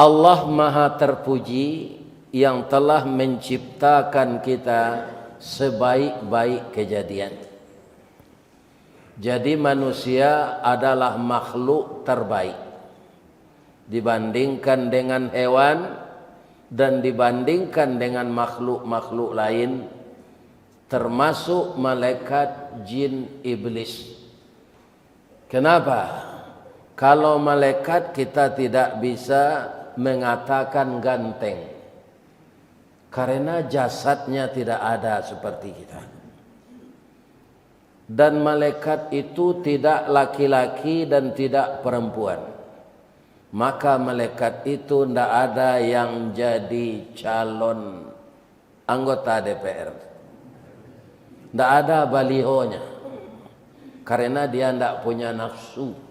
Allah Maha terpuji yang telah menciptakan kita sebaik-baik kejadian. Jadi manusia adalah makhluk terbaik dibandingkan dengan hewan dan dibandingkan dengan makhluk-makhluk lain, termasuk malaikat, jin, iblis. Kenapa? Kalau malaikat kita tidak bisa mengatakan ganteng, karena jasadnya tidak ada seperti kita. Dan malaikat itu tidak laki-laki dan tidak perempuan. Maka malaikat itu tidak ada yang jadi calon anggota DPR. Tidak ada balihonya. Karena dia tidak punya nafsu.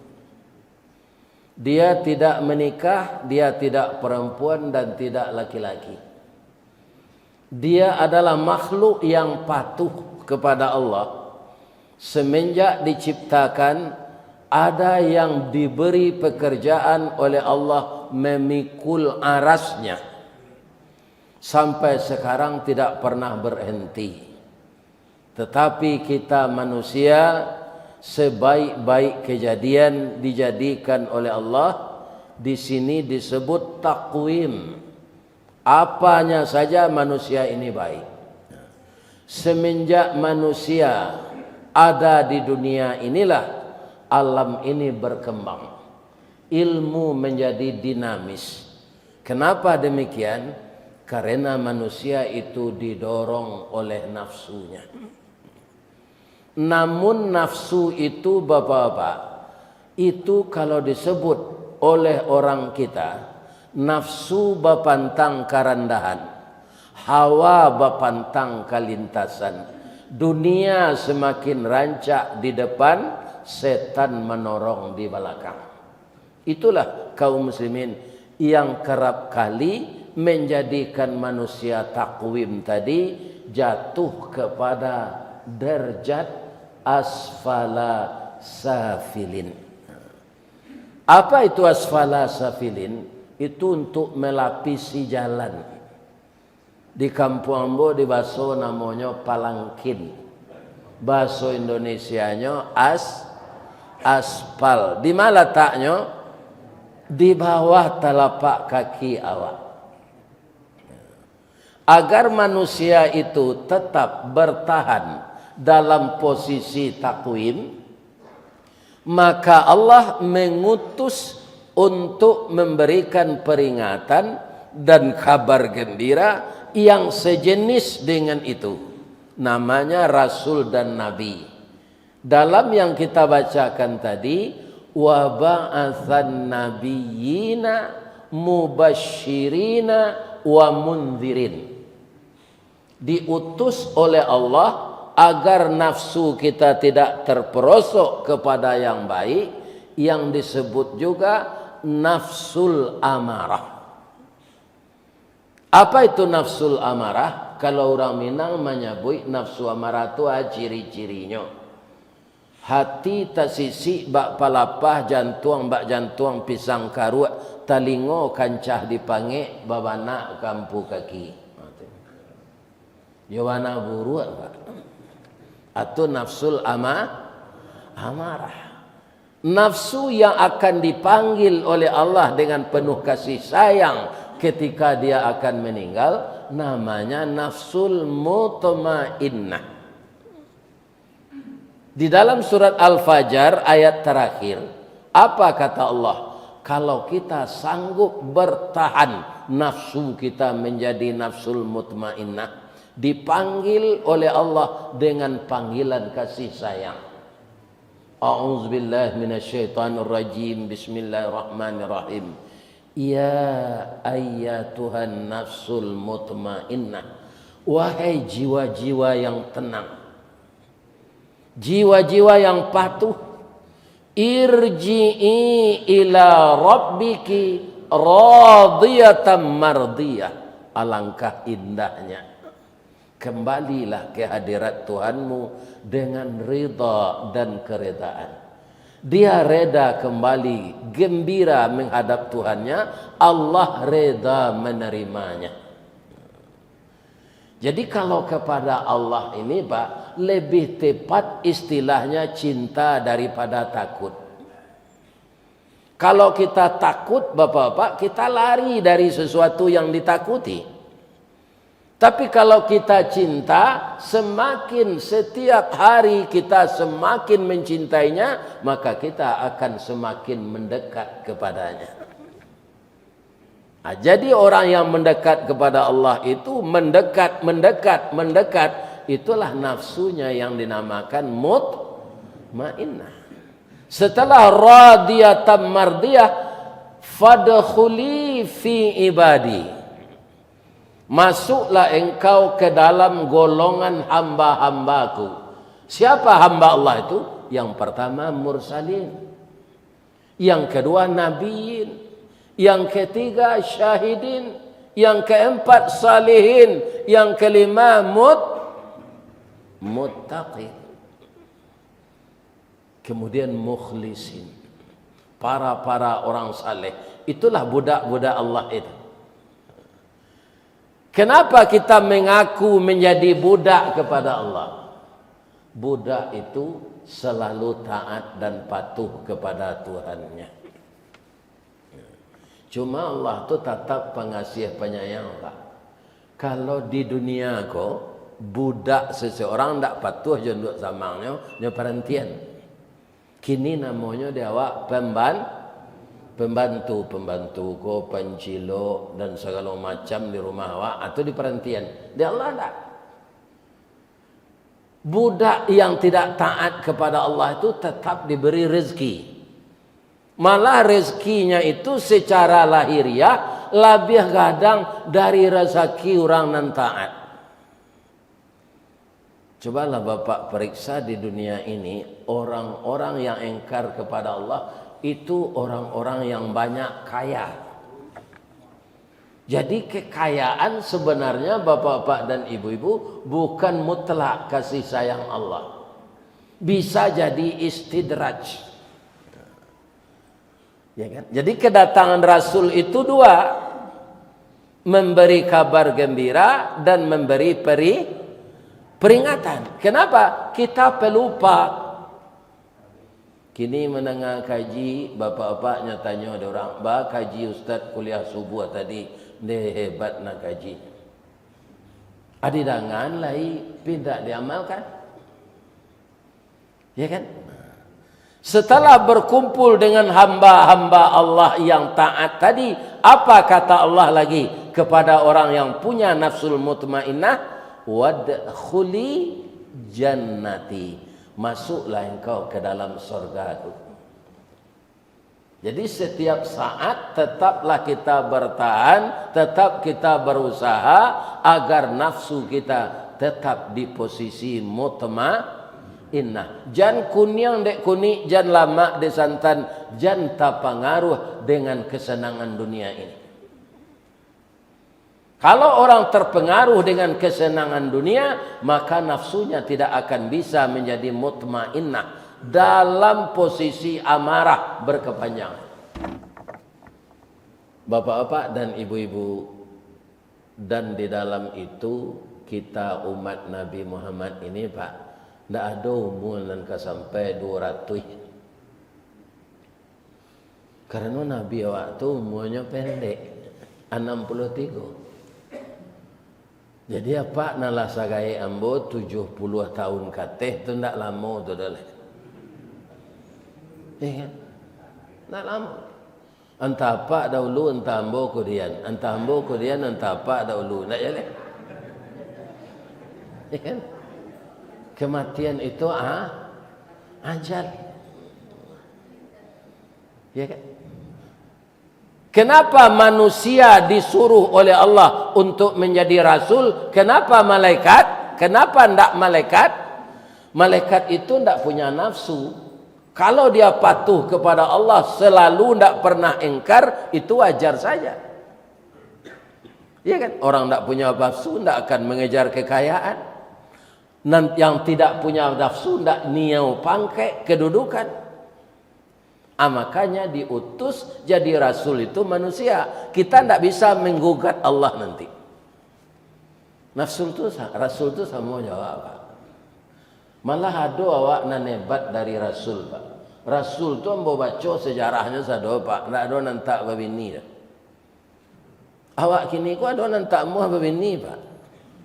Dia tidak menikah, dia tidak perempuan dan tidak laki-laki. Dia adalah makhluk yang patuh kepada Allah. Semenjak diciptakan, ada yang diberi pekerjaan oleh Allah memikul arasnya. Sampai sekarang tidak pernah berhenti. Tetapi kita manusia, sebaik-baik kejadian dijadikan oleh Allah. Di sini disebut takwim. Apanya saja manusia ini baik. Semenjak manusia ada di dunia inilah alam ini berkembang. Ilmu menjadi dinamis. Kenapa demikian? Karena manusia itu didorong oleh nafsunya. Namun nafsu itu bapak-bapak, itu kalau disebut oleh orang kita, nafsu bapantang karandahan, hawa bapantang kalintasan. Dunia semakin rancak di depan, setan menorong di belakang. Itulah kaum muslimin yang kerap kali menjadikan manusia takwim tadi jatuh kepada derajat asfala safilin. Apa itu asfala safilin? Itu untuk melapisi jalan. Di kampung Ambo di bahasa namanya palangkin. Bahasa Indonesianya aspal. Di mana letaknya? Di bawah telapak kaki awak. Agar manusia itu tetap bertahan dalam posisi takwim, maka Allah mengutus untuk memberikan peringatan dan kabar gembira yang sejenis dengan itu. Namanya Rasul dan Nabi. Dalam yang kita bacakan tadi, wa ba'atsan nabiyyina mubasysyirina wa mundzirin. Diutus oleh Allah agar nafsu kita tidak terperosok kepada yang baik, yang disebut juga nafsul amarah. Apa itu nafsul amarah? Kalau orang Minang menyebut nafsu amarah itu ciri-cirinya. Hati tasisi bak palapah jantuang bak jantuang pisang karua talingo kancah dipange babana kampu kaki. Yawana buruk Pak. Atau nafsul amarah. Nafsu yang akan dipanggil oleh Allah dengan penuh kasih sayang ketika dia akan meninggal, namanya nafsul mutmainnah. Di dalam surat Al-Fajr ayat terakhir, apa kata Allah? Kalau kita sanggup bertahan nafsu kita menjadi nafsul mutmainnah, dipanggil oleh Allah dengan panggilan kasih sayang. A'udzubillahi minasyaitonirrajim. Bismillahirrahmanirrahim. Ya ayyatuhan nafsul mutmainnah. Wahai jiwa-jiwa yang tenang, jiwa-jiwa yang patuh, irji'i ila rabbiki radiyatan mardiyah. Alangkah indahnya, kembalilah ke hadirat Tuhanmu dengan ridha dan keredaan. Dia reda kembali, gembira menghadap Tuhannya, Allah reda menerimanya. Jadi kalau kepada Allah ini Pak, lebih tepat istilahnya cinta daripada takut. Kalau kita takut Bapak-bapak, kita lari dari sesuatu yang ditakuti. Tapi kalau kita cinta, semakin setiap hari kita semakin mencintainya, maka kita akan semakin mendekat kepadanya. Nah, jadi orang yang mendekat kepada Allah itu mendekat, itulah nafsunya yang dinamakan mutmainnah. Setelah radiyatan mardiyah, fadkhuli fi ibadi. Masuklah engkau ke dalam golongan hamba-hambaku. Siapa hamba Allah itu? Yang pertama mursalin, yang kedua nabiin, yang ketiga syahidin, yang keempat salihin, yang kelima muttaqin, kemudian mukhlisin, para orang saleh. Itulah budak-budak Allah itu. Kenapa kita mengaku menjadi budak kepada Allah? Budak itu selalu taat dan patuh kepada Tuhannya. Cuma Allah tu tetap pengasih penyayang Pak. Kalau di dunia kok budak seseorang tak patuh jenduk samangnya, dia perhentian. Kini namanya dia awak pembantu ko, pencilo dan segala macam di rumah awak atau di perhentian. Dia Allah tak. Budak yang tidak taat kepada Allah itu tetap diberi rezeki. Malah rezekinya itu secara lahiriah lebih kadang dari rezeki orang yang taat. Cobalah Bapak periksa di dunia ini, orang-orang yang engkar kepada Allah itu orang-orang yang banyak kaya. Jadi kekayaan sebenarnya Bapak-bapak dan Ibu-ibu bukan mutlak kasih sayang Allah. Bisa jadi istidraj. Ya kan? Jadi kedatangan Rasul itu dua. Memberi kabar gembira dan memberi peringatan. Kenapa? Kita pelupa. Kini menengah kaji, bapak-bapaknya tanya ada orang, "Ba kaji Ustaz kuliah subuh tadi, dia hebat nak kaji." Adi dangan lai tidak diamalkan. Ya kan? Setelah berkumpul dengan hamba-hamba Allah yang taat tadi, apa kata Allah lagi kepada orang yang punya nafsul mutmainnah? Wadkhuli jannati. Masuklah engkau ke dalam surgaku. Jadi setiap saat tetaplah kita bertahan, tetap kita berusaha agar nafsu kita tetap di posisi mutmainnah. Jan kunyang dek kuning, jan lama dek santan, jan tak pengaruh dengan kesenangan dunia ini. Kalau orang terpengaruh dengan kesenangan dunia, maka nafsunya tidak akan bisa menjadi mutmainnah dalam posisi amarah berkepanjangan. Bapak-bapak dan ibu-ibu, dan di dalam itu kita umat Nabi Muhammad ini Pak, tidak ada umur dan sampai 200. Karena Nabi waktu umurnya pendek, 63. Jadi apa nalah sagai ambo 70 tahun kateh tu ndak lama tu dah. Kan? Ndak lama. Entah apa dahulu, entah ambo kemudian, entah ambo kemudian, entah apa dahulu. Ndak jalan. Kan? Kematian itu ajal. Ya kan? Kenapa manusia disuruh oleh Allah untuk menjadi rasul? Kenapa malaikat? Kenapa tidak malaikat? Malaikat itu tidak punya nafsu. Kalau dia patuh kepada Allah selalu tidak pernah ingkar, itu wajar saja. Ya kan? Orang tidak punya nafsu tidak akan mengejar kekayaan. Yang tidak punya nafsu tidak niau pangkai kedudukan. Makanya diutus jadi rasul itu manusia. Kita tidak bisa menggugat Allah nanti. Rasul itu sama jawab, Pak. Malah ada awak nanebat dari rasul, Pak. Rasul tu ambo baca sejarahnya sado, Pak. Ndak ada nantak babini dah. Awak kini ku ada nantak muah babini, Pak.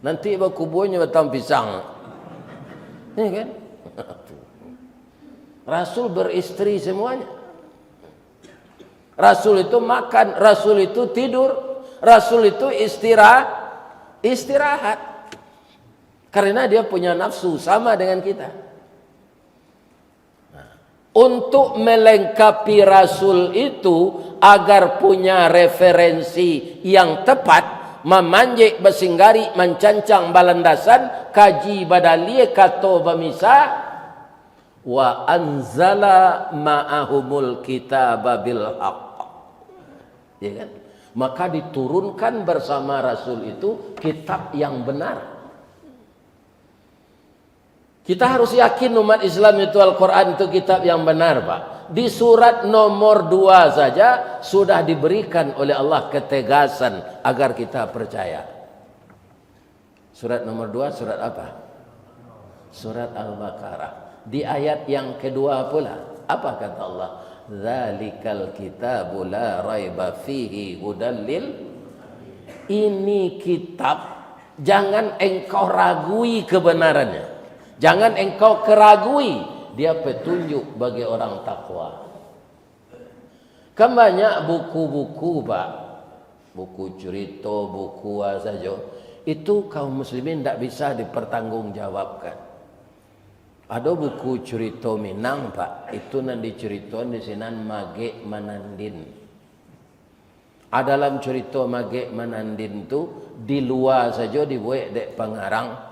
Nanti berkuburnya batang pisang. Ini kan? Rasul beristri semuanya. Rasul itu makan, Rasul itu tidur, Rasul itu istirahat. Karena dia punya nafsu sama dengan kita. Untuk melengkapi Rasul itu agar punya referensi yang tepat, memanjik bersinggari mencancang balandasan kaji badalie kato bamisa wa anzala ma'ahumul kitaba bil haqq. Ya kan? Maka diturunkan bersama Rasul itu kitab yang benar. Kita harus yakin umat Islam itu Al-Quran itu kitab yang benar, Pak. Di surat nomor 2 saja sudah diberikan oleh Allah ketegasan agar kita percaya. Surat nomor 2 surat apa? Surat Al-Baqarah. Di ayat yang kedua pula, apa kata Allah? Dzalikal kitabu la raiba fihi hudal lil. Ini kitab, jangan engkau ragui kebenarannya. Jangan engkau keragui, dia petunjuk bagi orang takwa. Kan banyak buku-buku, Pak. Buku cerita, buku saja. Itu kaum muslimin tidak bisa dipertanggungjawabkan. Ada buku cerita Minang, Pak. Itu nanti ceritakan di sini Mage Manandin. Dalam cerita Mage Manandin itu di luar saja dibuat dek pengarang.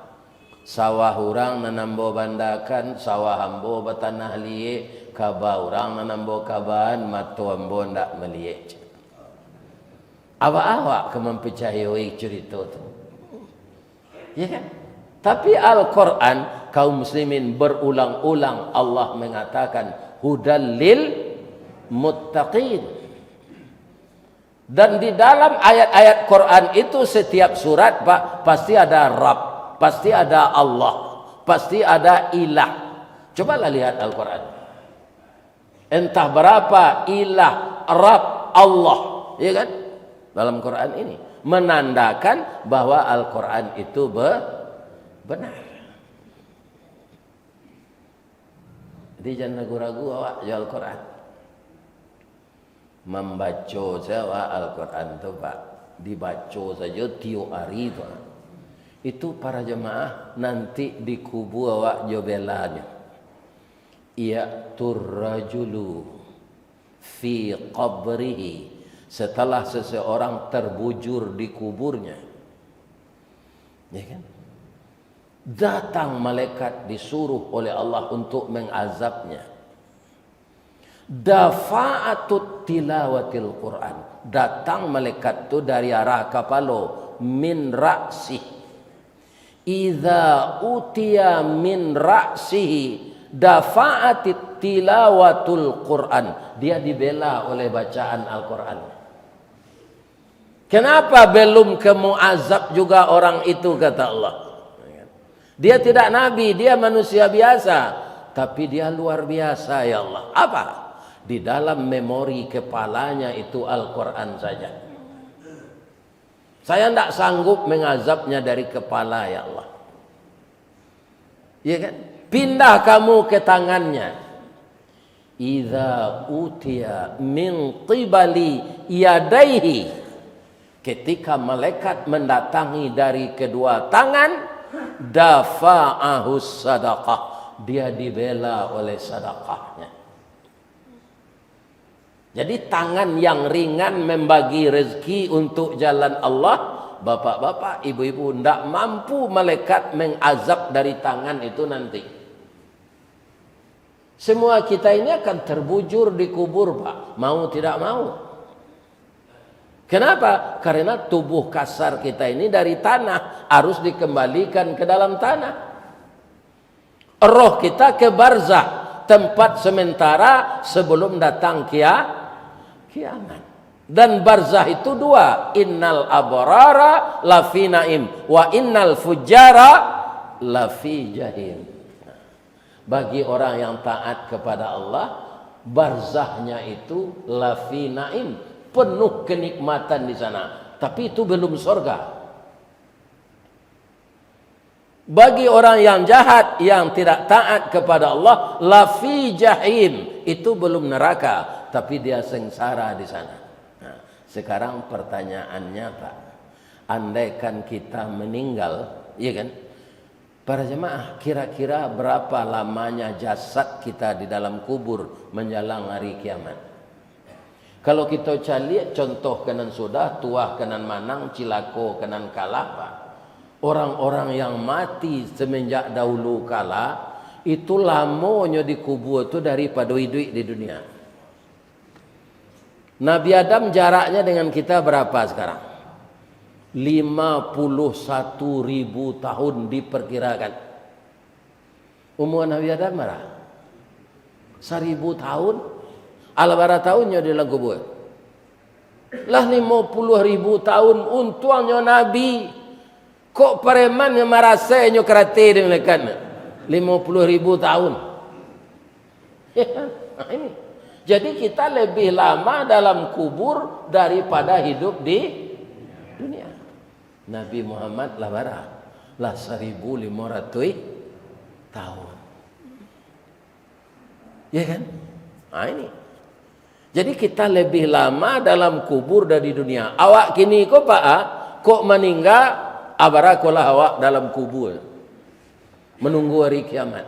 Sawah orang nanambo bandakan, sawah ambo batanah liye, kaba orang nanambo kabaan, matu ambo ndak meliye. Awak-awak kemampercayai cerita itu. Ya kan? Tapi Al-Quran, kaum muslimin berulang-ulang Allah mengatakan hudal lil muttaqin. Dan di dalam ayat-ayat Quran itu setiap surat, Pak, pasti ada Rabb, pasti ada Allah, pasti ada ilah. Cobalah lihat Al-Quran. Entah berapa ilah, Rabb, Allah, ya kan? Dalam Quran ini menandakan bahwa Al-Quran itu benar. Jadi jangan ragu-ragu awak ya Al-Quran. Membaca saja Al-Quran itu, Pak. Dibaca saja tiap hari, Pak. Itu para jemaah nanti di kubu awak jobelanya. Ya'tur rajulu fi qabrihi. Setelah seseorang terbujur di kuburnya. Ya kan? Datang malaikat disuruh oleh Allah untuk mengazabnya. Dafa'atut tilawatil Quran. Datang malaikat itu dari arah kapalo min ra'sih. Idza utiya min ra'sihi dafa'atit tilawatul Quran. Dia dibela oleh bacaan Al-Quran. Kenapa belum ke muazab juga orang itu, kata Allah. Dia tidak nabi, dia manusia biasa, tapi dia luar biasa, ya Allah. Apa? Di dalam memori kepalanya itu Al-Quran saja. Saya tidak sanggup mengazabnya dari kepala, ya Allah. Ya kan? Pindah kamu ke tangannya. Idza utiya min qibali yadaihi. Ketika malaikat mendatangi dari kedua tangan, dafa'ahus sadaqah. Dia dibela oleh sedekahnya. Jadi tangan yang ringan membagi rezeki untuk jalan Allah, bapak-bapak, ibu-ibu, tidak mampu malaikat mengazab dari tangan itu nanti. Semua kita ini akan terbujur di kubur, Pak. Mau tidak mau. Kenapa? Karena tubuh kasar kita ini dari tanah harus dikembalikan ke dalam tanah. Roh kita ke barzah. tempat sementara sebelum datang kiamat. Dan barzah itu dua, innal abrara lafi naim wa innal fujara lafi jahim. Bagi orang yang taat kepada Allah, barzahnya itu lafi naim, penuh kenikmatan di sana, tapi itu belum surga. Bagi orang yang jahat, yang tidak taat kepada Allah, lafi jahim, itu belum neraka, tapi dia sengsara di sana. Nah, sekarang pertanyaannya Pak, andaikan kita meninggal, ya kan? Para jemaah, kira-kira berapa lamanya jasad kita di dalam kubur menjelang hari kiamat? Kalau kita cari contoh kenan sudah, tuah kenan manang, cilako kenan kalah Pak. Orang-orang yang mati semenjak dahulu kala itu lamanya di kubur itu daripada hidup di dunia. Nabi Adam jaraknya dengan kita berapa sekarang? 51.000 tahun diperkirakan. Umur Nabi Adam berapa? 1.000 tahun. Alabara tahunnya di dalam kubur. Lah 50.000 tahun untungnya Nabi. Kok pareman yang merasanya kerate dengan lekan 50.000 tahun. Ya, nah ini. Jadi kita lebih lama dalam kubur daripada hidup di dunia. Nabi Muhammad lah berapa? Lah 1.500 tahun. Ya kan? Nah ini. Jadi kita lebih lama dalam kubur dari dunia. Awak kini kok Pak, kok meninggal abarakolah awak dalam kubur menunggu hari kiamat.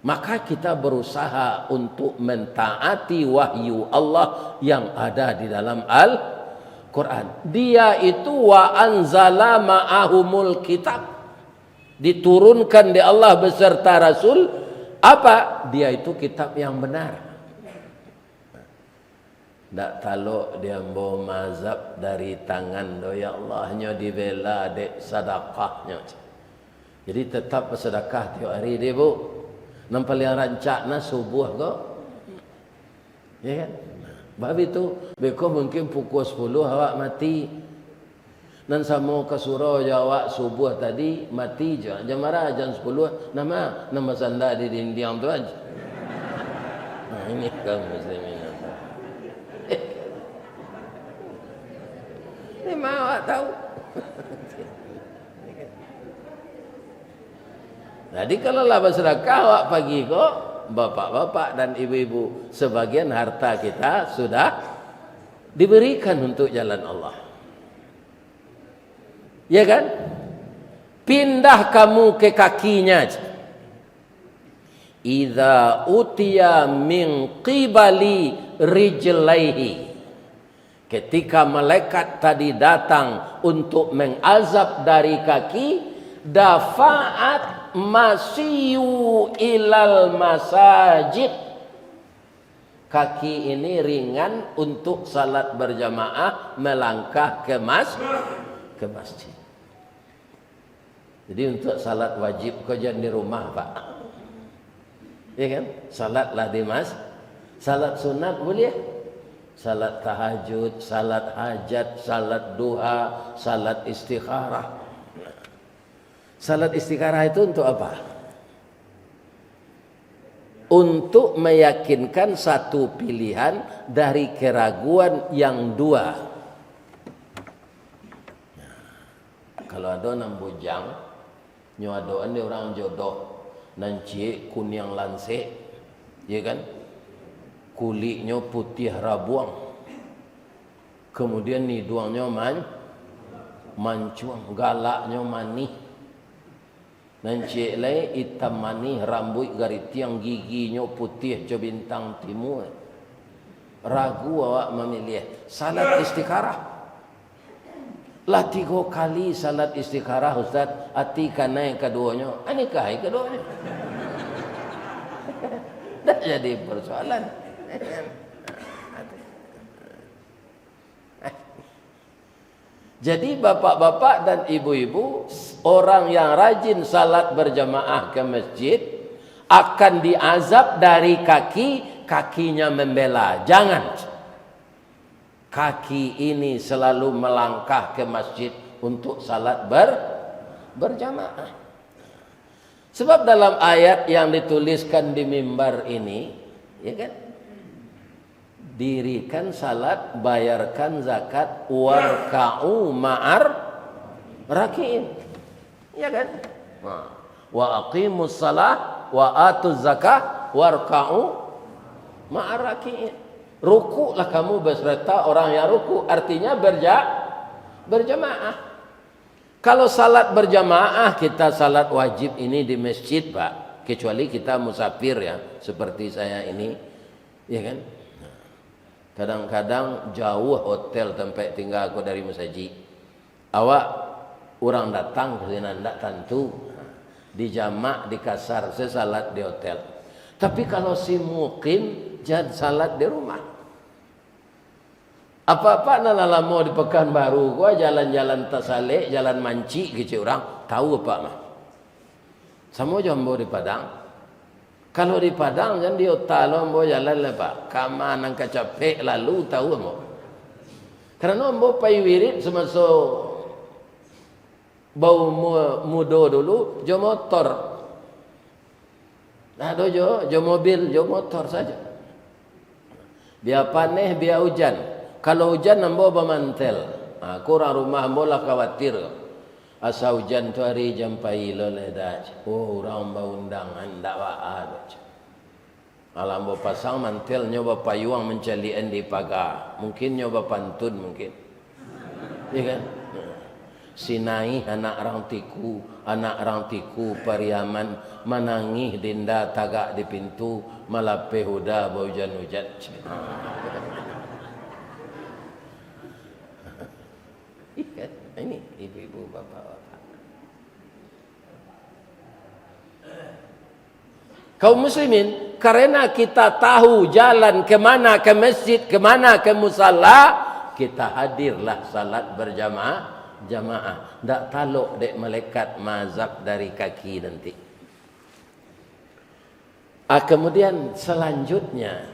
Maka kita berusaha untuk mentaati wahyu Allah yang ada di dalam Al-Quran. Dia itu wa anzala ma'ahumul kitab, diturunkan di Allah beserta Rasul. Apa? Dia itu kitab yang benar. Tak taluk dia bawa mazhab dari tangan do ya Allahnya dibela dek sedekahnya. Jadi tetap bersedekah tiap hari dia bu. Nampak yang rancakna subuh kok. Ya kan? Sebab itu beko mungkin pukul 10 awak mati. Dan sama ke surau Jawa subuh tadi mati je. Jam marah jam 10 nama sanda di dinding tu aja. Nah ini kaum muslimin. Memang awak tahu. Jadi kalau lah bersedekah awak pagi kok bapak-bapak dan ibu-ibu, sebagian harta kita sudah diberikan untuk jalan Allah. Ya kan? Pindah kamu ke kakinya. Idza utiya min qibali rijlaihi. Ketika malaikat tadi datang untuk mengazab dari kaki, dafa'at masyu ilal masajid. Kaki ini ringan untuk salat berjamaah, melangkah ke masjid. Jadi untuk salat wajib kau jangan di rumah Pak. Ya kan? Salatlah di masjid. Salat sunat boleh. Salat tahajud, salat hajat, salat duha, salat istikharah. Salat istikharah itu untuk apa? Untuk meyakinkan satu pilihan dari keraguan yang dua. Kalau ada nang bujang, nyadoan dia orang jodoh, nanci kuning lansek, ya kan? Kulitnya putih rabuang, kemudian hidungnya mancuang, galaknya manis, dan cik lain hitam manis, rambut garitiang, giginya putih je bintang timur. Ragu awak memilih salat istikharah. Lah 3 kali salat istikharah Ustaz, hati kanai keduanya, anikah keduanya. Dah jadi persoalan. Jadi bapak-bapak dan ibu-ibu, orang yang rajin salat berjamaah ke masjid, akan diazab dari kakinya membela. Jangan. Kaki ini selalu melangkah ke masjid untuk salat berjamaah. Sebab dalam ayat yang dituliskan di mimbar ini, ya kan? Dirikan salat, bayarkan zakat, warka'u ma'ar raki'in. Ya kan? Wa aqimus salah wa atuz zakah warka'u ma'ar raki'in. Rukuklah kamu beserta orang yang ruku, artinya berjamaah. Kalau salat berjamaah, kita salat wajib ini di masjid, Pak. Kecuali kita musafir ya, seperti saya ini, ya kan? Kadang-kadang jauh hotel tempat tinggal aku dari masjid. Awak orang datang ke sini tidak tentu dijamak di kasar, saya salat di hotel. Tapi kalau si mukim jad salat di rumah. Apa-apa nala mau di Pekanbaru, gua jalan-jalan Tasale, jalan Manci gitu orang, tahu apa mah? Sama jombo di Padang. Kalau di Padang jangan di Otalo mau jalan lepak, kama nang capek lalu tahu mau. Karena mau pai wirid semasuk bau mudo dulu, jo motor. Nah jo mobil, jo motor saja. Biar panen, biar hujan. Kalau hujan nambo bermantel. Kurang rumah bola khawatir. Asa hujan tu hari jampai lo ledaj. Orang berundangan dak waad. Alam bo pasang mantel nyoba payuang mencalian di pagar. Mungkin nyoba pantun mungkin. Ya kan? Sinai anak orang tiku pariaman menangih dinda tagak di pintu malape huda hujan-hujan. Ini ibu-ibu bapak-bapak. Kaum muslimin, karena kita tahu jalan kemana ke masjid, kemana ke musalla, kita hadirlah salat jamaah. Tak taluk dek malaikat mazab dari kaki nanti. Kemudian selanjutnya,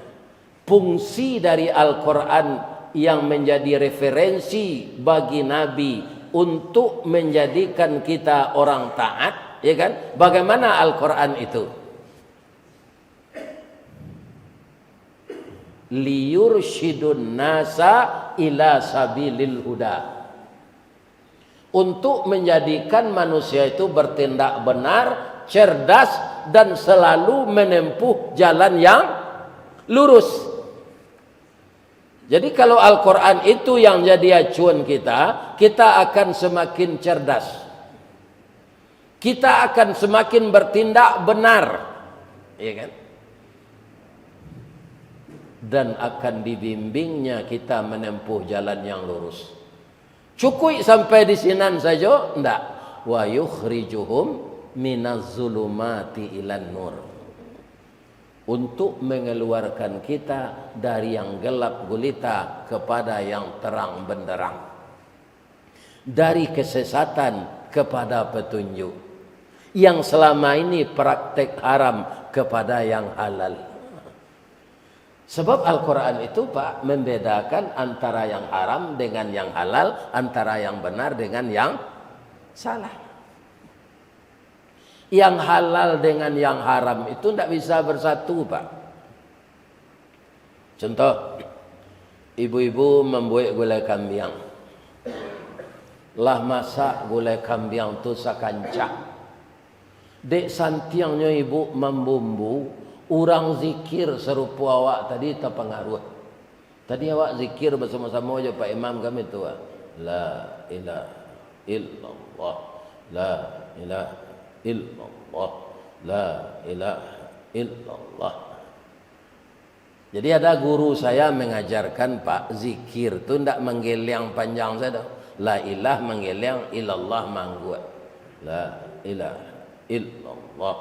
fungsi dari Al-Quran yang menjadi referensi bagi Nabi untuk menjadikan kita orang taat, ya kan? Bagaimana Al-Quran itu? Liyursyidun nasa ila sabilil huda. Untuk menjadikan manusia itu bertindak benar, cerdas, dan selalu menempuh jalan yang lurus. Jadi kalau Al-Quran itu yang jadi acuan kita, kita akan semakin cerdas. Kita akan semakin bertindak benar. Ya kan? Dan akan dibimbingnya kita menempuh jalan yang lurus. Cukup sampai di sinan saja? Tidak. Wa yukhrijuhum minaz zulumati ilan nur. Untuk mengeluarkan kita dari yang gelap gulita kepada yang terang benderang. Dari kesesatan kepada petunjuk. Yang selama ini praktek haram kepada yang halal. Sebab Al-Quran itu Pak membedakan antara yang haram dengan yang halal, antara yang benar dengan yang salah. Yang halal dengan yang haram itu tidak bisa bersatu, Pak. Contoh, ibu-ibu membuat gulai kambing. Lah masak gulai kambing tu sakancak. Dek santiangnya ibu membumbu, orang zikir serupa awak tadi terpengaruh. Tadi awak zikir bersama-sama aja Pak Imam kami tu. La ilaha illallah. La ilaha illallah, la ilaha illallah. Jadi ada guru saya mengajarkan Pak, zikir tu tidak menggeliang panjang saja. La ilah menggeliang, illallah mangguat. La ilaha illallah,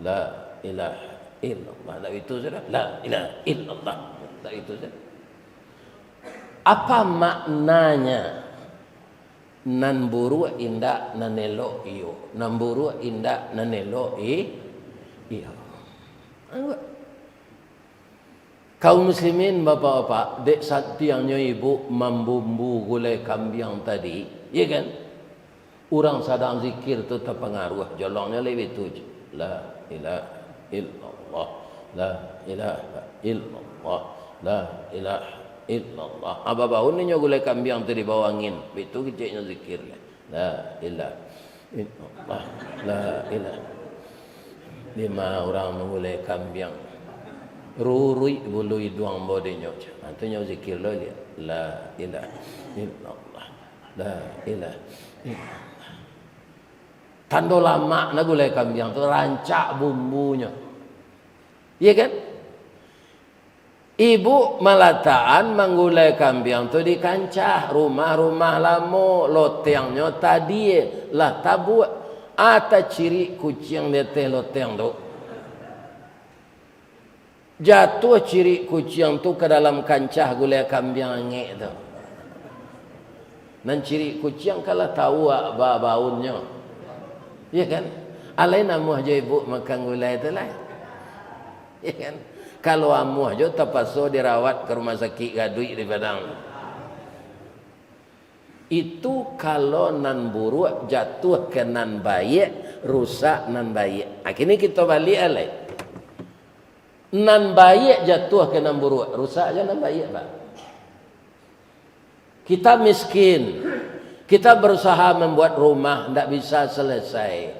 la ilaha illallah. Tak itu saja. La ilaha illallah. Tak itu saja. Apa maknanya? Nan buru indak nanelo iyo, nan buru indak nanelo iyo. Kaum muslimin bapak-bapak, dek satiangnya ibu membumbu gulai kambing tadi, ya kan? Orang sedang zikir tu terpengaruh, jolongnya lebih tu. La ilaha illallah, la ilaha illallah, la ilaha illallah. Apa bau ni gulai kambing tu di bawah angin, itu keciknya zikir. La ilaha illallah, la ilaha. 5 orang mengulai kambing. Rurui bulu hidung bodenya. Itu nyo zikir lo dia. La ilaha illallah. La ilaha illallah. Tando lama na gulai kambing tu rancak bumbunya. Iya kan? Ibu melataan menggulai kambing tu di kancah rumah-rumah lamo lotengnya tadi lah tabu ata ciri kucing dia teh loteng tu. Jatuh ciri kucing tu ke dalam kancah gulai kambing angin tu. Dan ciri kucing kalau tahu baunnya. Ya kan? Alai namuh je ibu makan gulai tu lah. Ya kan? Kalau amuh je terpaksa dirawat ke rumah sakit gadui di Padang. Itu kalau nan buruk jatuh ke nan baik, rusak nan baik. Akhirnya kita balik alai. Nan baik jatuh ke nan buruk, rusak je nan baik, Pak. Kita miskin, kita berusaha membuat rumah tidak bisa selesai.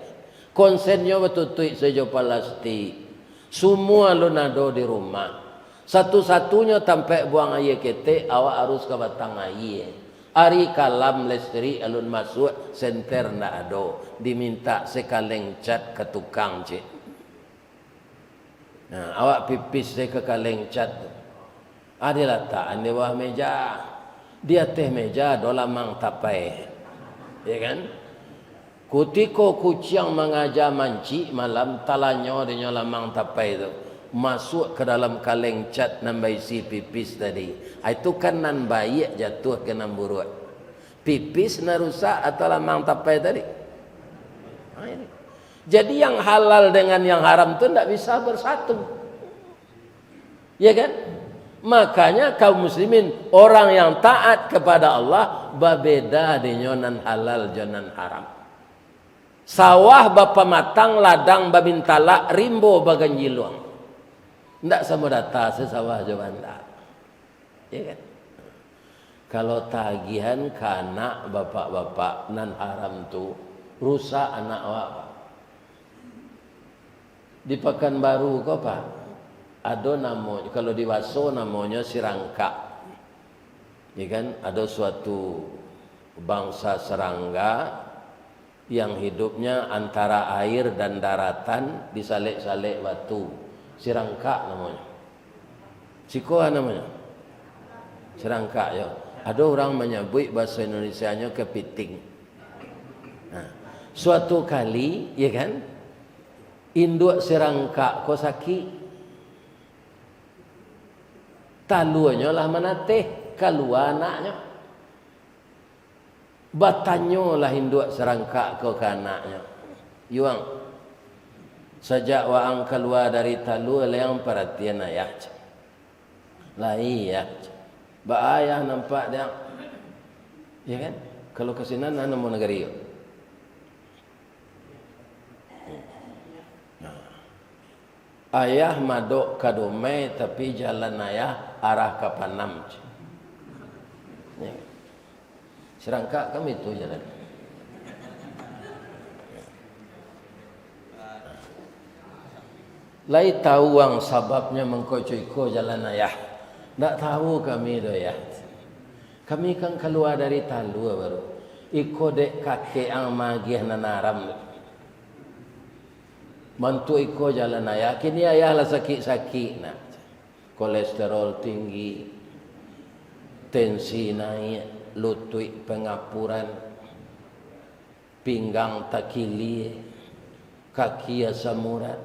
Konsennya betul-betul saja plastik. Semua lunado di rumah. Satu-satunya tampai buang air kete, awak harus ke batang air. Ari kalam listrik alun masuk senter ndak ada. Diminta sekaleng cat ke tukang cik. Nah, awak pipis saya ke kaleng cat tu. Ada letakkan di bawah meja. Di atas meja do lamang tapai. Ya kan? Kutiko kucing mengajar manci malam talanyo dengan lamang tapai tu. Masuk ke dalam kaleng cat nambai si pipis tadi. Itu kan nan baik jatuh ke nan buruk. Pipis na rusak atau lamang tapai tadi. Ini. Jadi yang halal dengan yang haram itu tidak bisa bersatu. Ya kan? Makanya kaum muslimin, orang yang taat kepada Allah, berbeda dengan halal dan haram. Sawah bapa matang, ladang babintala, rimbo baganjiluang. Tidak sama data sesawah jawanda. Ya kan? Kalau tagihan ke anak bapak-bapak nan haram tu, rusak anak awak. Di Pekanbaru kau Pak, ada namanya, kalau di Waso namanya sirangka. Ya kan? Ada suatu bangsa serangga yang hidupnya antara air dan daratan disalik-salik batu. Sirangka namanya. Cikoa namanya. Sirangka ya. Ada orang menyebut bahasa Indonesianya kepiting. Nah, suatu kali, ya kan? Induk sirangka kosaki taluanya lah menateh keluar anaknya batanyo lah induk sirangka ke anaknya yuang sejak waang keluar dari talu yang perhatian ayah lah iya ba ayah nampak dia ya kan kalau kesinan ana mau negeri yo. Ayah madok kadome tapi jalan ayah arah ke Panam. Ya. Serangka kami itu jalan. Lai tahu ang sababnya mengkocoiko jalan ayah. Tak tahu kami do ya. Kami kan keluar dari talu baru. Iko dek kakek ang magih nanaram. Mantu iko jalan ayah. Kini ayah lah sakit-sakit nak. Kolesterol tinggi. Tensi naik. Lutut pengapuran. Pinggang takili. Kaki asam urat.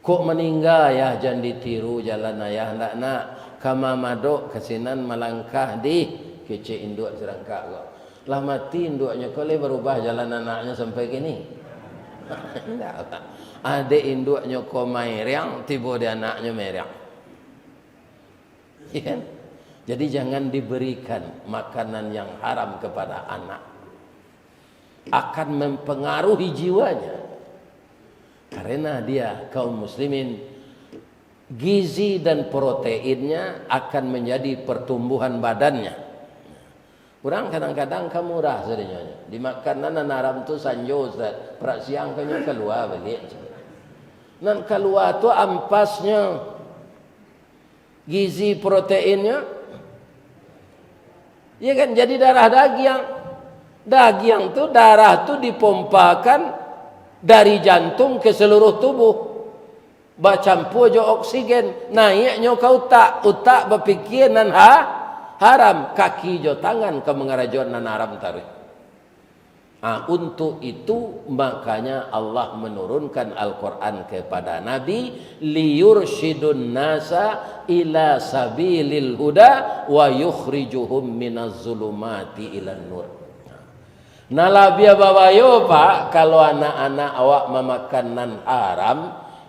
Kok meninggal ya jangan ditiru jalan ayah. Tak nak. Kama madok kesinan melangkah di. Kece induk serangka kok. Lah mati induknya. Kau boleh berubah jalan anaknya sampai kini. Adik induknya kau meriang, tiba dia anaknya meriang. Ya kan? Jadi jangan diberikan makanan yang haram kepada anak. Akan mempengaruhi jiwanya. Karena dia kaum muslimin, gizi dan proteinnya akan menjadi pertumbuhan badannya. Kurang kadang-kadang kamu murah sebenarnya. Di makanan haram tu sanjo Ustaz. Perak siang kanya keluar balik. Nan keluar tu ampasnya. Gizi proteinnya. Ya kan jadi darah daging. Daging tu darah tu dipompakan dari jantung ke seluruh tubuh. Bercampur jo oksigen. Naiknya ke utak. Utak berfikir nan haram, kaki jo tangan ke mengarajon nan haram tarik. Untuk itu makanya Allah menurunkan Al-Quran kepada Nabi liyursyidun nasa ila sabilil huda wa yukhrijuhum minaz zulumati ilan nur. Nalabia babayo Pak, kalau anak-anak awak memakan nan haram,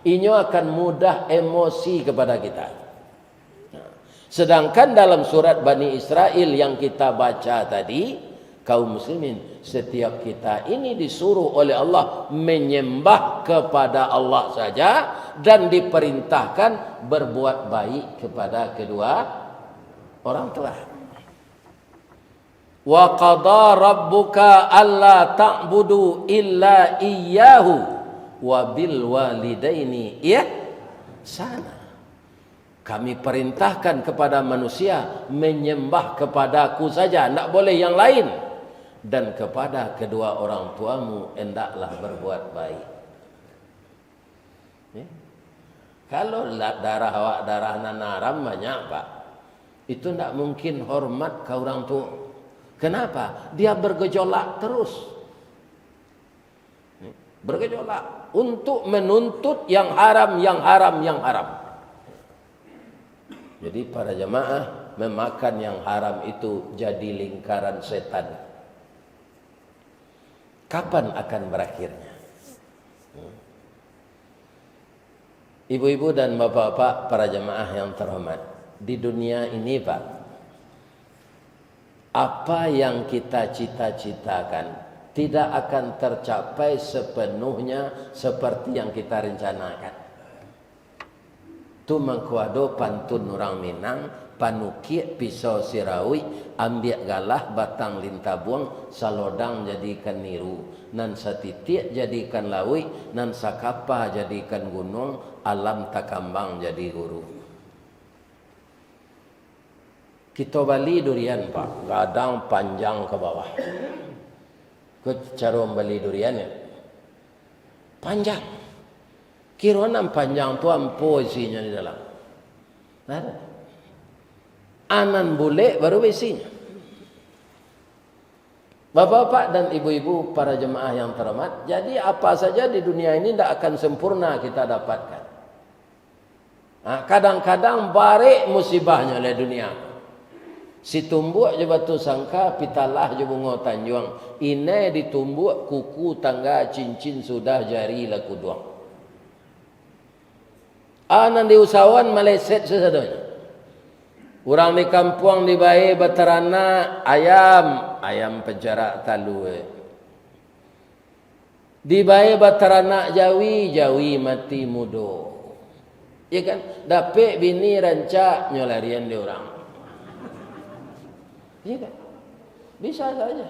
inyo akan mudah emosi kepada kita. Sedangkan dalam surat Bani Israel yang kita baca tadi, kaum muslimin, setiap kita ini disuruh oleh Allah menyembah kepada Allah saja dan diperintahkan berbuat baik kepada kedua orang tua. Wa qada rabbuka alla ta'budu illa iyyahu wa bil walidaini ihsana. Kami perintahkan kepada manusia menyembah kepadaku saja, tidak boleh yang lain. Dan kepada kedua orang tuamu hendaklah berbuat baik. Kalau darah awak darah haram banyak Pak, itu tidak mungkin hormat ke orang tua. Kenapa? Dia bergejolak terus. Bergejolak untuk menuntut yang haram, yang haram, yang haram. Jadi para jamaah, memakan yang haram itu jadi lingkaran setan. Kapan akan berakhirnya? Ibu-ibu dan bapak-bapak, para jamaah yang terhormat, di dunia ini Pak, apa yang kita cita-citakan tidak akan tercapai sepenuhnya seperti yang kita rencanakan. Tu mengkuado pantun orang Minang, panukiak pisau sirawi, ambil galah batang lintabuang, salodang jadikan niru, nan satitik jadikan lawi, nan sakapa jadikan gunung, alam takambang jadi guru. Kita bali durian Pak, gadang panjang ke bawah. Cara bali durian ya, panjang. Kironan panjang tu ampo isinya di dalam. Ada. Anan bule baru isinya. Bapak-bapak dan ibu-ibu para jemaah yang terhormat, jadi apa saja di dunia ini tidak akan sempurna kita dapatkan. Kadang-kadang barik musibahnya oleh dunia. Si tumbuk je batu sangka, pitalah je bunga tanjuang. Ini ditumbuk kuku tangga cincin sudah jari laku duang. Anan di usahawan meleset sesadanya. Orang di kampung di bayi berternak ayam penjara talu. Di bayi berternak jawi mati mudo. Ya kan? Dapat bini rancak nyolarian di orang. Ya kan? Bisa saja.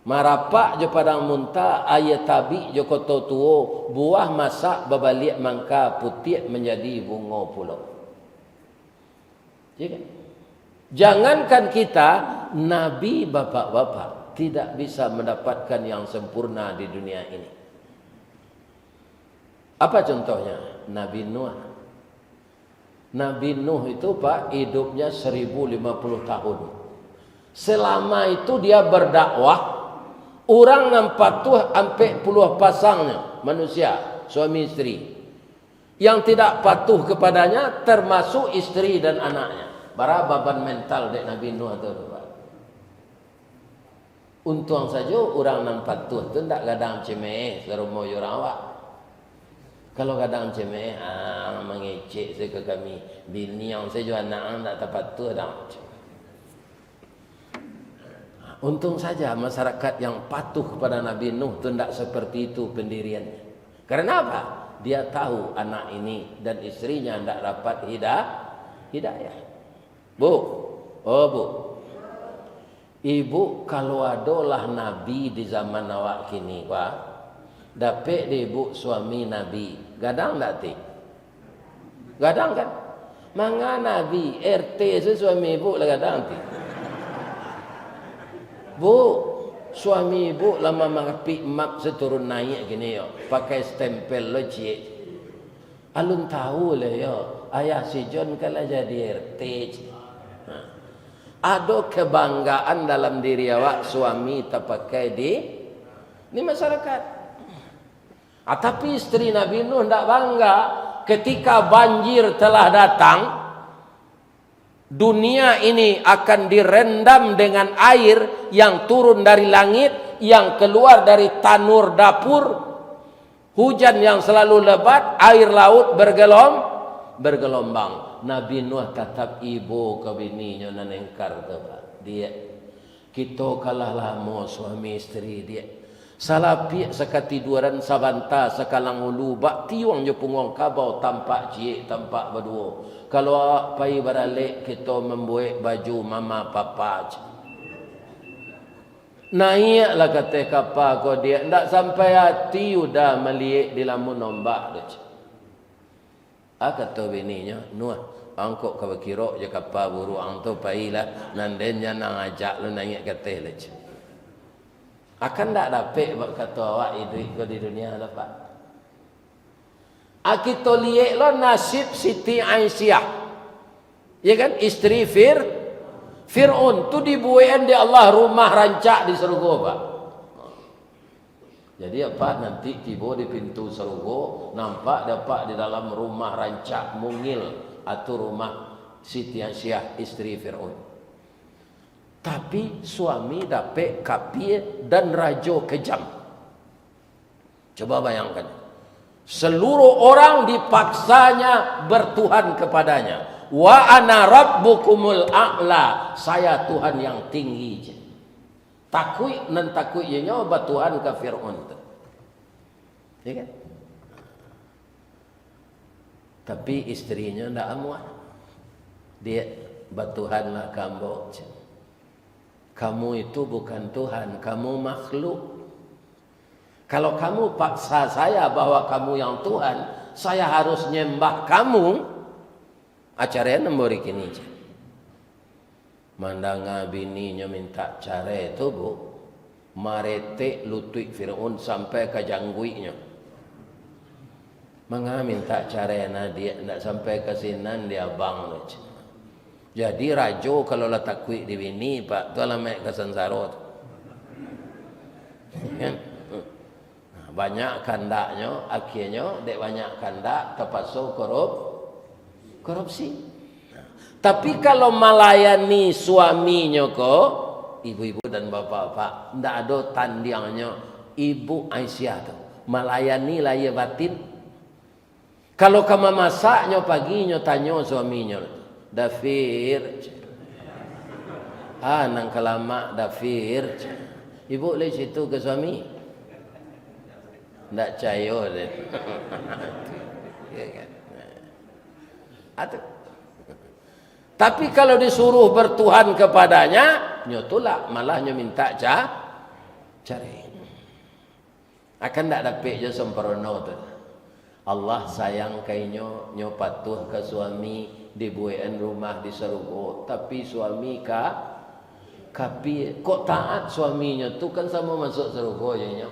Marapak je padang muntah, ayat tabi je koto tuo, buah masak berbalik mangka putih menjadi bunga pulau. Ya kan? Jangankan kita, Nabi bapak-bapak tidak bisa mendapatkan yang sempurna di dunia ini. Apa contohnya? Nabi Nuh. Nabi Nuh itu Pak, hidupnya 1050 tahun. Selama itu dia berdakwah. Orang nampak tu sampai puluh pasangnya manusia, suami istri. Yang tidak patuh kepadanya termasuk istri dan anaknya. Bara beban mental dek Nabi Nuh tu. Untung saja orang nan patuh tu ndak gadang cemeh serumo orang awak. Kalau gadang cemeh, mengecek saya ke kami. Bini yang saya jual anak tak terpatuh dah. Untung saja masyarakat yang patuh kepada Nabi Nuh tu ndak seperti itu pendiriannya. Karena apa? Dia tahu anak ini dan istrinya ndak dapat hidayah. Bu, oh bu. Ibu kalau adalah Nabi di zaman awak kini, wah, dapat ibu suami Nabi, gadang tak ti? Gadang kan? Manga Nabi, RT suami ibu lah gadang ti. Bu, suami ibu lama mengapi map seturun naik gini yo, pakai stempel lo cie. Alun tahu le yo, ayah si John kalau jadi RT. Ada kebanggaan dalam diri awak suami terpakai di masyarakat. Tapi istri Nabi Nuh tidak bangga ketika banjir telah datang. Dunia ini akan direndam dengan air yang turun dari langit, yang keluar dari tanur dapur. Hujan yang selalu lebat, air laut bergelombang. Nabi Nuh tetap ibu ke bininya nan engkar tu dia. Kita kalah lama suami isteri dia. Salah piak sekatiduran sabanta sekalang ulu bak tiwang je pungong kabau tampak cie tampak berdua. Kalau pai baralik kita membuat baju mama papa je. Naiklah kata kapal kau dia ndak sampai hati udah melihat di lamun ombak tu. Kata bininya, Nuh, angkok kau kira je kapal buru ang tu pailah nandenya nang ajak lu naik kata leh. Akan tak dapat buat kata awak hidup kau di dunia dapat. Kita lihat lo nasib Siti Aisyah. Ya kan? Isteri Fir'aun tu dibuain di Allah rumah rancak di surga pak. Jadi apa nanti tiba di pintu surga nampak dapat di dalam rumah rancak mungil atau rumah Siti Aisyah istri Fir'aun. Tapi suami dapat kapir dan raja kejam. Coba bayangkan. Seluruh orang dipaksanya bertuhan kepadanya. Wa ana rabbukumul a'la. Saya Tuhan yang tinggi je. Takui nan takui ianya batuhan ke Fir'aun tu. Ya kan? Tapi istrinya ndak amuah. Dia batuhanlah kamu. Kamu itu bukan Tuhan, kamu makhluk. Kalau kamu paksa saya bahwa kamu yang Tuhan, saya harus nyembah kamu. Acaranya memberi kini je. Mandanga bininya minta cara itu bu, marete lutut Fir'aun sampai ke jangguinya. Manga minta cara dia nak sampai ke sinan dia bang le. Jadi rajo kalau letak kuih di bini pak tu alamak kesengsara. Banyak kandaknya, akhirnya dek banyak kandak terpaksa korupsi. Tapi kalau melayani suaminya kok, ibu-ibu dan bapak-bapak, tidak ada tandingnya Ibu Aisyah tu. Melayani lahir batin. Kalau kamu masaknya paginya tanya suaminya, Dafir. Nang kelama Dafir. Ibu le situ ke suami. Tidak cayo deh. Atau tapi kalau disuruh bertuhan kepadanya, nyotulak malahnya minta cari. Akan tak dapat je sempurna tu. Allah sayang kainyo nyo patuh ke suami dibuain rumah di surga, tapi suami kapi kok taat suaminya tu kan sama masuk surga je nyo.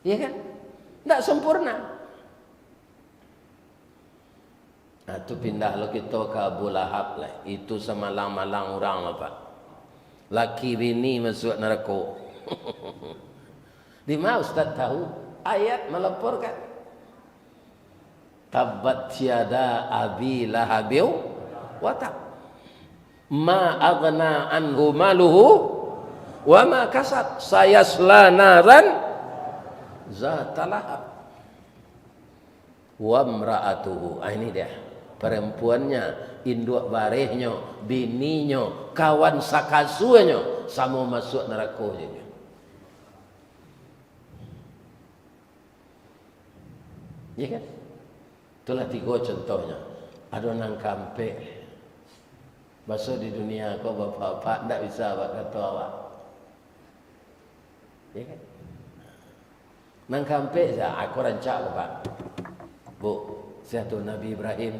Ya kan? Tak sempurna. Nah, tu pindah lo kita ke Abu Lahab lah. Itu semalang-malang orang lah pak. Laki bini masuk neraka. Di mana Ustaz tahu? Ayat melaporkan. Tabbat tiada abi lahabiu watak. Ma aghna anhu maluhu Wa ma kasab sayasla naran zata lahab. Wa mra'atuhu. Ini dia. Perempuannya, induk barehnya, bininya, kawan sakasunya sama masuk neraka je. Ya kan? Itulah 3 contohnya. Ada nang kampe. Masuk di dunia kau bapak-bapak tak bisa buat kata awak. Ya kan? Nang kampe saya aku rancak bapak. Bu, saya tu Nabi Ibrahim.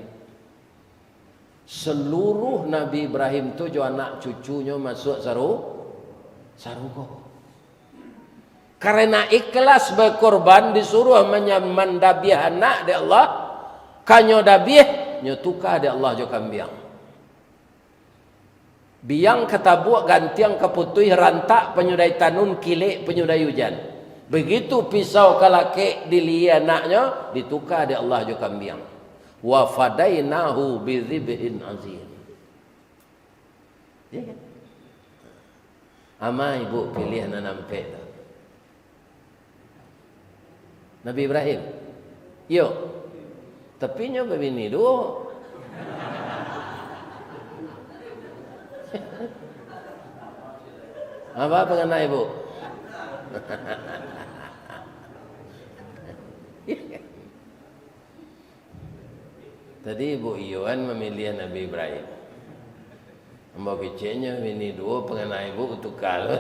Seluruh Nabi Ibrahim tu jo anak cucunya masuk sarugo. Karena ikhlas berkorban disuruh menyaman dabiah anak di Allah. Kanyo dabiah nyo tukar di Allah jo kambiang. Biang ketabuk gantiang keputui rantak penyudai tanun kilik penyudai hujan. Begitu pisau kalake dili anaknya ditukar di Allah jo kambiang. Wa fadainahu bizibhin azim. Ya kan? Ama ibu pilih anak nampe tu. Nabi Ibrahim. Yo. Tapi nya bini dua. Apa pengenai ibu? Tadi Ibu Iwan memilih Nabi Ibrahim. Mbak kecilnya bini dua pengenai ibu untuk kalau.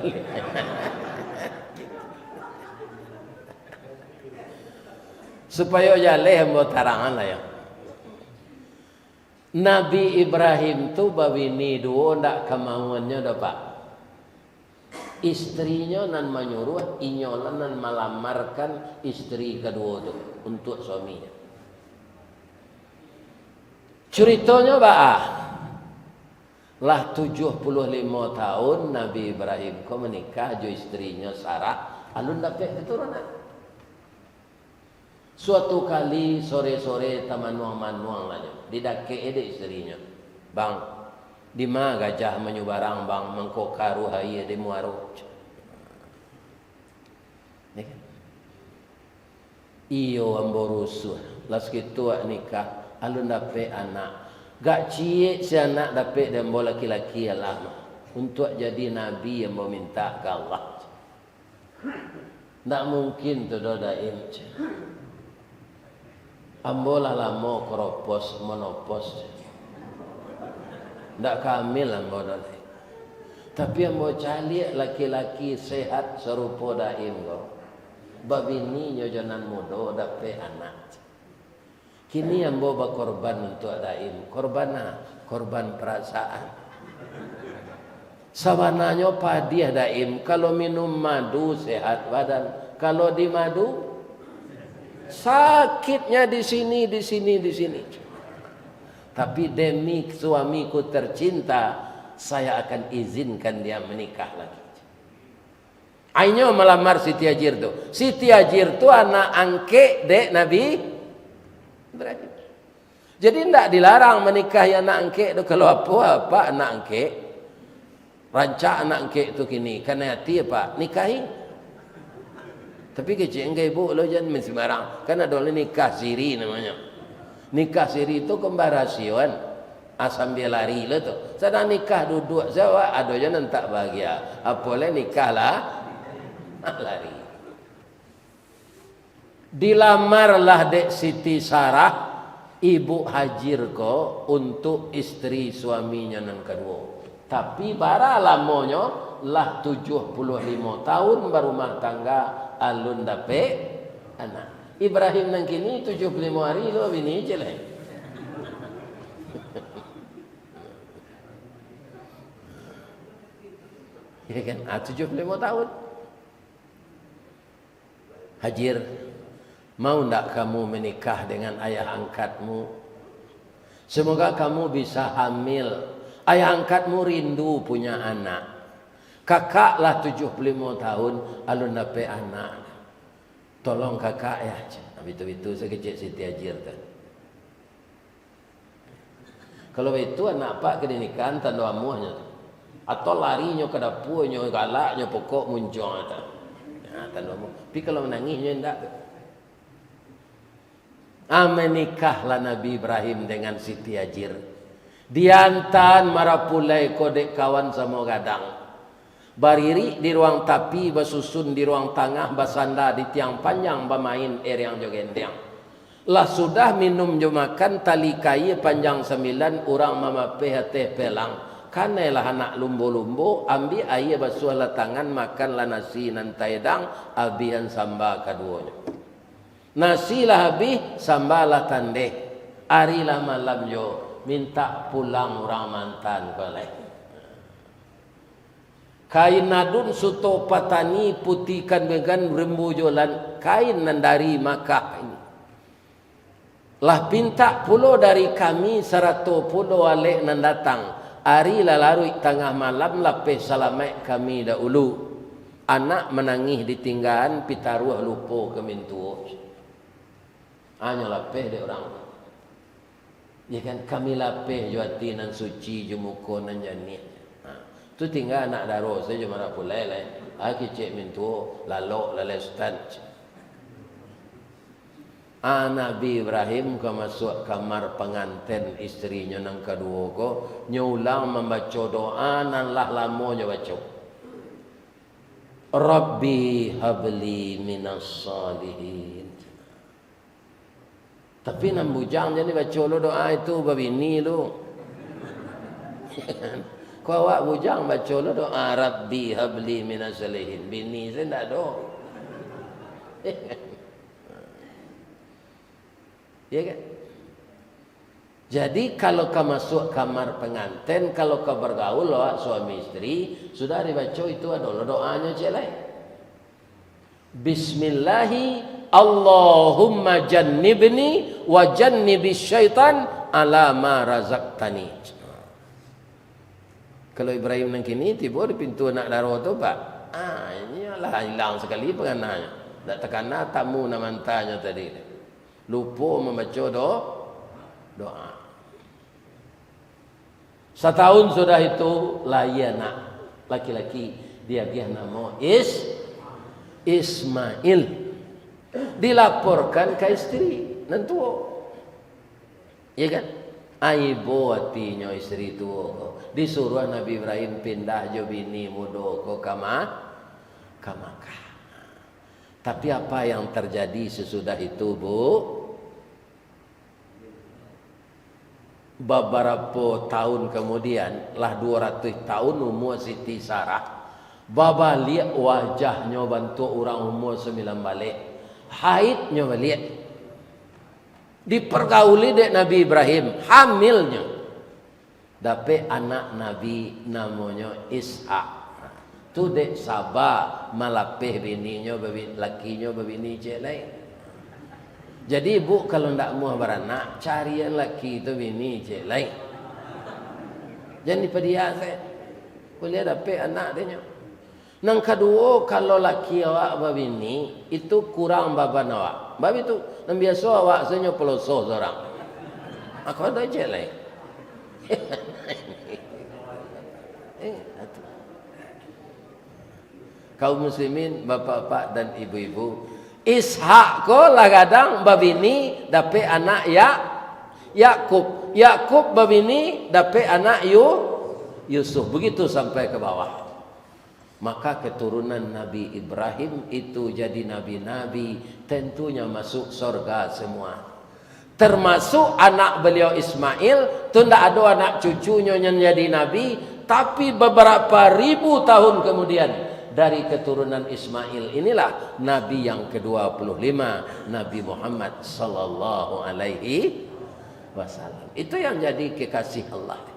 Supaya jaleh mbak tarangan lah ya. Nabi Ibrahim tu babini dua ndak kemauannya dah pak. Istrinya nan menyuruh inyolan nan melamarkan istri kedua tu untuk suaminya. Ceritanya baah. Lah 75 tahun Nabi Ibrahim kau menikah jo istrinya Sarah, alun dapat keturunan. Suatu kali sore-sore tamanuang-manuang aja. Didake ede istrinya. Bang, di mana gajah menyubarang bang mengkokaru hai di muaro. Iyo amborusuh. Las kitu nikah alun dapat anak. Gak cie si anak dapat dan bola laki-laki yang lama untuk jadi nabi yang mau minta ke Allah. Tak mungkin tu dodaim. Ambola lama keropos monopos. Tak kamil ambo dodaim. Tapi ambo cari laki-laki sehat serupa daim kau. Babini nyojonan muda dapat anak. Kini yang bawa korban untuk daim. Korban perasaan. Sabananya padiah daim. Kalau minum madu sehat badan. Kalau di madu sakitnya di sini. Tapi demi suamiku tercinta, saya akan izinkan dia menikah lagi. Ayo melamar Siti Hajir tu. Siti Hajir tu anak angke dek Nabi Ibrahim. Jadi tidak dilarang menikahi anak angke itu. Kalau apa anak angke, rancak anak angke itu kini karena hati apa nikahi. Tapi kecil enggak ibu lo jangan sembarang. Kan ada nikah siri namanya. Nikah siri itu kembar rasioan. Asam dia lari lah tu. Sedang nikah duduk saya ada jangan tak bahagia. Apalagi nikah lah lari. Dilamarlah dek Siti Sarah ibu Hajir ko untuk istri suaminya yang kedua. Tapi bara lamonyo lah 75 tahun berumah tangga alun dape anak. Ibrahim nang kini 75 hari lo bini jelek. Ya kan? 75 tahun. Hajir, mau tak kamu menikah dengan ayah angkatmu? Semoga kamu bisa hamil. Ayah angkatmu rindu punya anak. Kakaklah 75 tahun, alun dapat anak. Tolong kakak ya. Itu sekecil Siti Hajir kan. Kalau itu anak pak ke nikahan tanda amuhnya. Atau larinya ke dapurnya, galaknya pokok muncul. Tapi kalau menangisnya tidak. Menikahlah Nabi Ibrahim dengan Siti Hajir. Diantan marapulai kodek kawan sama gadang. Bariri di ruang tapi, basusun di ruang tengah, basanda di tiang panjang, bermain yang jogendeng. Lah sudah minum jo makan tali kayu panjang 9 orang mamapeh teh pelang. Kanelah anak lumbo-lumbo ambil air basuh la tangan makanlah nasi nan taedang abian samba kaduanya. Nasi lah habis samba lah tandeh. Arilah malam jo minta pulang orang mantan balai. Kain nadun suto patani putihkan began rembu jolan kain nan dari Makkah ini. Lah pinta pulo dari kami 100 pulo alek nan datang. Ari lalarui tengah malam lapeh salamai kami dahulu. Anak menangis ditinggalan pitaruh lupo ke mintu. Hanya lapeh de orang. Ya kan kami lapeh juati nan suci jumuko nan jani. Tu tinggal anak daro saja mana pulai lai. Aki cek mintu lalok lalai stan. Nabi Ibrahim ke masuk kamar pengantin istrinya nang kedua ko nyulang membaca doa nan lah lamonya baca. Rabbi habli minas salihin. Tapi nan bujang jadi baca lo doa itu babini lu. Kau awak bujang baca lo doa Rabbi habli minas salihin. Bini saya tak ada. Ya kan? Jadi kalau kau masuk kamar pengantin, kalau kau bergaul loh suami istri, sudah dibaca itu adalah doanya jelek. Bismillahi Allahumma jannibni wa jannibis syaitan ala ma razaqtani. Kalau Ibrahim nang kini tiba di pintu nak daro tu pak. Ini lah hilang sekali pengananya. Tak terkena tamu nak mantanya tadi. Lupa membaca doa. Setahun sudah itu lahir anak laki-laki, dia nama Ismail. Dilaporkan ke istri nanti. Ya kan? Aibo hatinya istri tu. Disuruh Nabi Ibrahim pindah jo bini mudo ke Makkah. Tapi apa yang terjadi sesudah itu, Bu? Beberapa tahun kemudian, lah 200 tahun umur Siti Sarah. Baba lihat wajahnya bantu orang umur 9 balik. Haidnya balik. Dipergauli dek Nabi Ibrahim, hamilnya. Dapat anak Nabi namanya Ishak. Tu dek sabar malapeh bininya lakinya babini je lain. Jadi ibu kalau ndak mau beranak cari yang laki itu bini je lain. Jangan dipedia saya. Boleh dapat anak dia. Nang kedua kalau laki awak babini itu kurang baban awak. Bab itu nang biasa awak senyum pelosoh seorang. Aku ada je lain. Kaum muslimin, bapak-bapak dan ibu-ibu, Ishak ko lah kadang babini dapat anak Yakub. Yakub babini dapat anak Yusuf. Begitu sampai ke bawah. Maka keturunan Nabi Ibrahim itu jadi nabi-nabi, tentunya masuk surga semua. Termasuk anak beliau Ismail, tu tidak ada anak cucunya yang jadi nabi, tapi beberapa ribu tahun kemudian dari keturunan Ismail inilah Nabi yang ke-25, Nabi Muhammad sallallahu alaihi wasallam. Itu yang jadi kekasih Allah.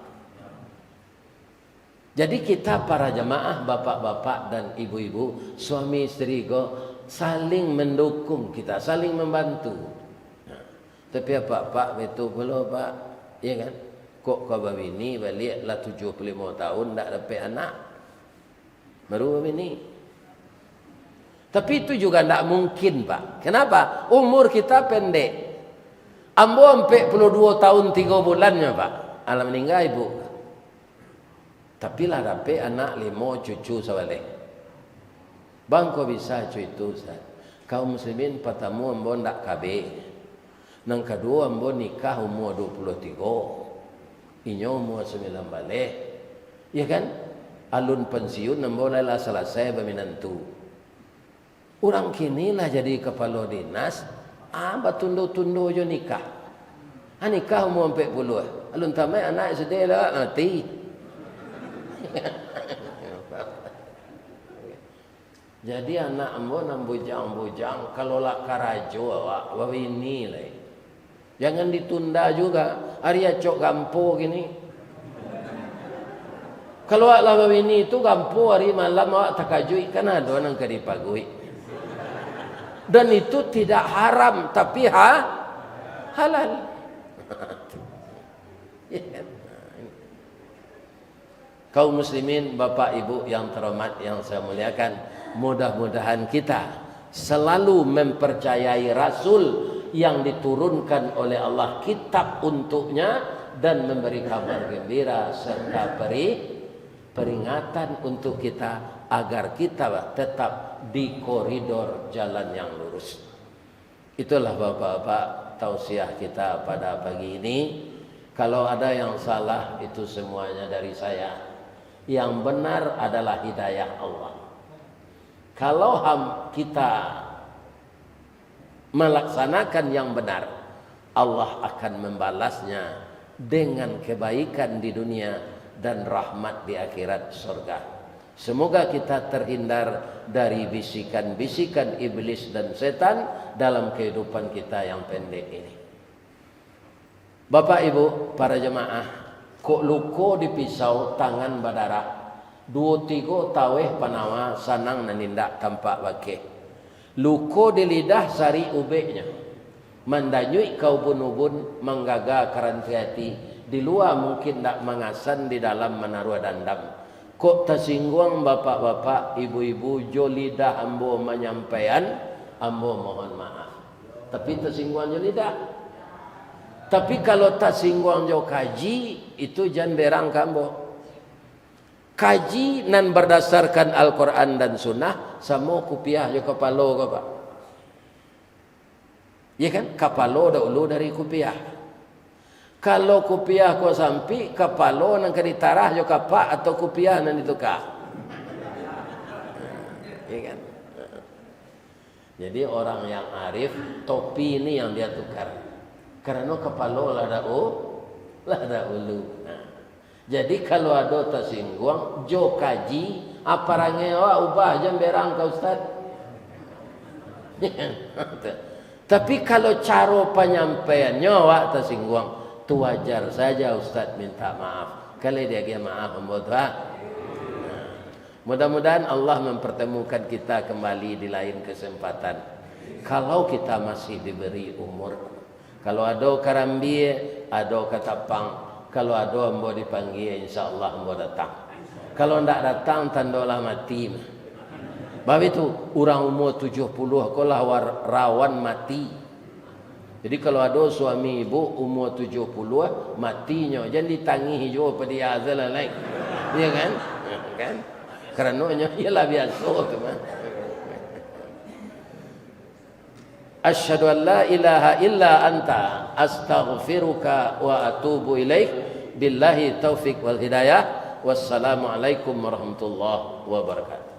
Jadi kita para jamaah, bapak-bapak dan ibu-ibu, suami istri ko saling mendukung kita, saling membantu. Nah, tapi pak itu belum pak, ya kan? Kok kau bini balik lah 75 tahun tak dapat anak. Baru ini. Tapi itu juga tidak mungkin, Pak. Kenapa? Umur kita pendek. Ambo 42 tahun 3 bulannya, Pak. Alam meninggal ibu. Tapi lah dapat anak 5 cucu sawaleh. Bang kau bisa cuy itu Ustaz. Kaum muslimin pertama ambo ndak KB. Nang kedua ambo nikah umur 23. Inyo umur 9 balik. Ya kan? Alun pensiun ambo lah selesai berminantu. Orang kini lah jadi kepala dinas. Batundo-tundo jo nikah. Nikah umur 40. Alun tamai anak sedih lah mati. Jadi anak ambo nam bujang-bujang kalau lah karajo awak wawini lah. Jangan ditunda juga. Arya cok gampo gini. Kalau awak lah wawini itu gampo hari malam awak takajui kan ada nang kadipagui. Dan itu tidak haram tapi halal. Kaum muslimin, bapak ibu yang terhormat yang saya muliakan, mudah-mudahan kita selalu mempercayai Rasul yang diturunkan oleh Allah kitab untuknya dan memberi kabar gembira serta peringatan untuk kita agar kita tetap di koridor jalan yang lurus. Itulah bapak-bapak tausiah kita pada pagi ini. Kalau ada yang salah itu semuanya dari saya. Yang benar adalah hidayah Allah. Kalau kita melaksanakan yang benar, Allah akan membalasnya dengan kebaikan di dunia dan rahmat di akhirat surga. Semoga kita terhindar dari bisikan-bisikan iblis dan setan dalam kehidupan kita yang pendek ini. Bapak Ibu, para jemaah, kok luko dipisau tangan berdarah, 2-3 taweh panawa sanang nanindak tampak wakil. Luko di lidah sari ubeknya, mandanyui kau ubun-ubun menggaga karanti hati, di luar mungkin tak mengasan, di dalam menaruh dandam. Kok tersinggung bapak-bapak, ibu-ibu, jo lidah ambo menyampaikan, ambo mohon maaf. Tapi tersinggung jo lidah. Tapi kalau tak singgung jo kaji, itu jangan berang kambo. Kaji nan berdasarkan Al-Quran dan Sunnah, sama kupiah jo kapalo ko pak. Ya kan? Kapalo dahulu dari kupiah. Kalau kupiah ko sampai, kapalo nang kaditarah jo kapak atau kupiah nan ditukar. Ya kan? Jadi orang yang arif, topi ini yang dia tukar. Karena kepala lada ulu. Nah. Jadi kalau ada tersinggung, jo kaji, apa rangewa ubah jam berang ka Ustaz. Tapi kalau cara penyampaiannya awak tersinggung, itu wajar saja Ustaz minta maaf. Kalau dia maaf membuat. Mudah-mudahan Allah mempertemukan kita kembali di lain kesempatan. Kalau kita masih diberi umur. Kalau ada karambi, ada katapang. Kalau ada ambo dipanggil, insyaAllah ambo datang. Kalau tidak datang, tandalah mati. Sebab itu, orang umur 70, akulah rawan mati. Jadi kalau ada suami ibu umur 70, matinya. Jangan ditangihi juga pada dia azal lain. Ya kan? Kan? Kerana ialah biasa. Teman. Asyhadu an la ilaha illa anta astaghfiruka wa atubu ilaik. Billahi taufik wal hidayah. Wassalamualaikum warahmatullahi wabarakatuh.